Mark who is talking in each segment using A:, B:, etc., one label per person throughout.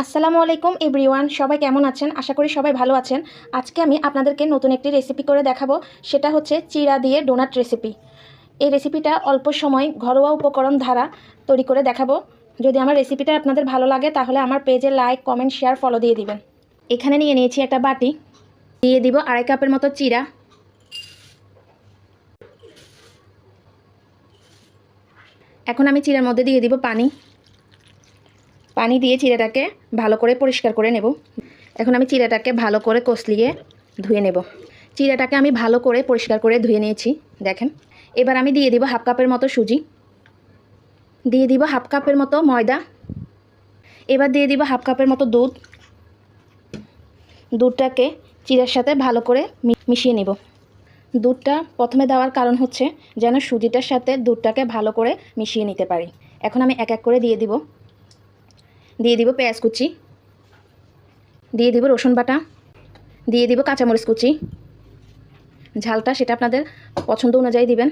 A: আসসালামু আলাইকুম এভরিওয়ান, সবাই কেমন আছেন? আশা করি সবাই ভালো আছেন। আজকে আমি আপনাদেরকে নতুন একটি রেসিপি করে দেখাবো। সেটা হচ্ছে চিড়া দিয়ে ডোনাট রেসিপি। এই রেসিপিটা অল্প সময় ঘরোয়া উপকরণ দ্বারা তৈরি করে দেখাবো। যদি আমার রেসিপিটা আপনাদের ভালো লাগে তাহলে আমার পেজে লাইক, কমেন্ট, শেয়ার, ফলো দিয়ে দিবেন। এখানে নিয়ে নিয়েছি একটা বাটি, দিয়ে দিব 2.5 কাপের মতো চিড়া। এখন আমি চিড়ার মধ্যে দিয়ে দিব পানি দিয়ে চিড়াটাকে ভালো করে পরিষ্কার করে নেব। এখন আমি চিড়াটাকে ভালো করে কষলিয়ে ধুয়ে নেব। চিড়াটাকে আমি ভালো করে পরিষ্কার করে ধুয়ে নিয়েছি, দেখেন। এবার আমি দিয়ে দিব 1/2 কাপের মতো সুজি, দিয়ে দিব 1/2 কাপের মতো ময়দা, এবার দিয়ে দিব 1/2 কাপের মতো দুধটাকে চিড়ার সাথে ভালো করে মিশিয়ে নেব। দুধটা প্রথমে দেওয়ার কারণ হচ্ছে যেন সুজিটার সাথে দুধটাকে ভালো করে মিশিয়ে নিতে পারি। এখন আমি এক এক করে দিয়ে দিব পেঁয়াজ কুচি, দিয়ে দিব রসুন বাটা, দিয়ে দিব কাঁচামরিচ কুচি, ঝালটা সেটা আপনাদের পছন্দ অনুযায়ী দিবেন,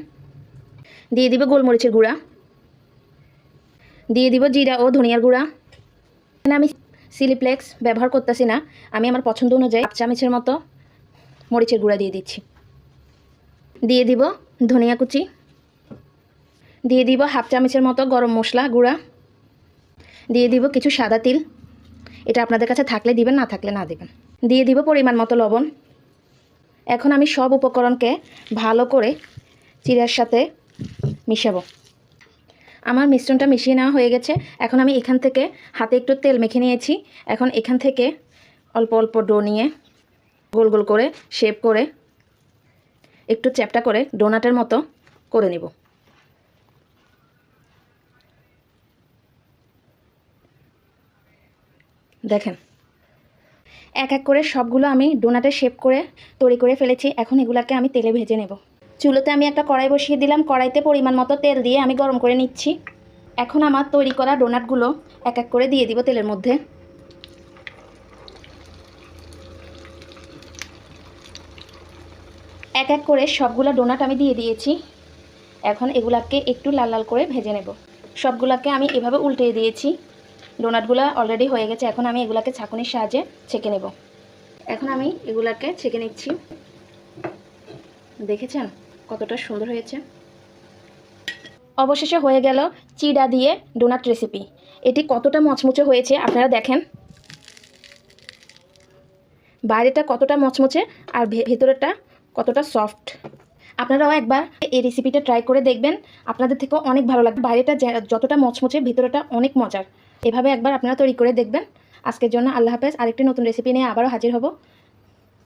A: দিয়ে দিব গোলমরিচের গুঁড়া, দিয়ে দিব জিরা ও ধনিয়ার গুঁড়া। এখানে আমি চিলি ফ্লেক্স ব্যবহার করতেছি না, আমি আমার পছন্দ অনুযায়ী 1 চামচের মতো মরিচের গুঁড়া দিয়ে দিচ্ছি। দিয়ে দিব ধনিয়া কুচি, দিয়ে দিব 1/2 চামচের মতো গরম মশলা গুঁড়া, দিয়ে দিব কিছু সাদা তিল, এটা আপনাদের কাছে থাকলে দিবেন, না থাকলে না দিবেন। দিয়ে দিব পরিমাণ মতো লবণ। এখন আমি সব উপকরণকে ভালো করে চিড়ার সাথে মিশাবো। আমার মিশ্রণটা মিশিয়ে নেওয়া হয়ে গেছে। এখন আমি এখান থেকে হাতে একটু তেল মেখে নিয়েছি। এখন এখান থেকে অল্প অল্প ডো নিয়ে গোল গোল করে শেপ করে একটু চ্যাপটা করে ডোনাটের মতো করে নেব। দেখেন, এক এক করে সবগুলো আমি ডোনাটের শেপ করে তৈরি করে ফেলেছি। এখন এগুলাকে আমি তেলে ভেজে নেব। চুলোতে আমি একটা কড়াই বসিয়ে দিলাম। কড়াইতে পরিমাণ মতো তেল দিয়ে আমি গরম করে নিচ্ছি। এখন আমার তৈরি করা ডোনাটগুলো এক এক করে দিয়ে দিব তেলের মধ্যে। এক এক করে সবগুলো ডোনাট আমি দিয়ে দিয়েছি। এখন এগুলাকে একটু লাল লাল করে ভেজে নেব। সবগুলোকে আমি এভাবে উল্টে দিয়েছি। ডোনাটগুলো অলরেডি হয়ে গেছে। এখন আমি এগুলাকে ছাঁকুনির সাহায্যে ছেঁকে নেব। এখন আমি এগুলাকে ছেঁকে নিচ্ছি। দেখেছেন কতটা সুন্দর হয়েছে। অবশেষে হয়ে গেল চিড়া দিয়ে ডোনাট রেসিপি। এটি কতটা মচমচে হয়েছে আপনারা দেখেন। বাইরেটা কতটা মচমচে আর ভেতরেটা কতটা সফট। আপনারাও একবার এই রেসিপিটা ট্রাই করে দেখবেন, আপনাদের থেকেও অনেক ভালো লাগবে। বাইরেটা যতটা মচমচে ভেতরেটা অনেক মজার। এভাবে একবার আপনারা তৈরি করে দেখবেন। আজকের জন্য আল্লাহ হাফেজ। আরেকটি নতুন রেসিপি নিয়ে আবারও হাজির হব।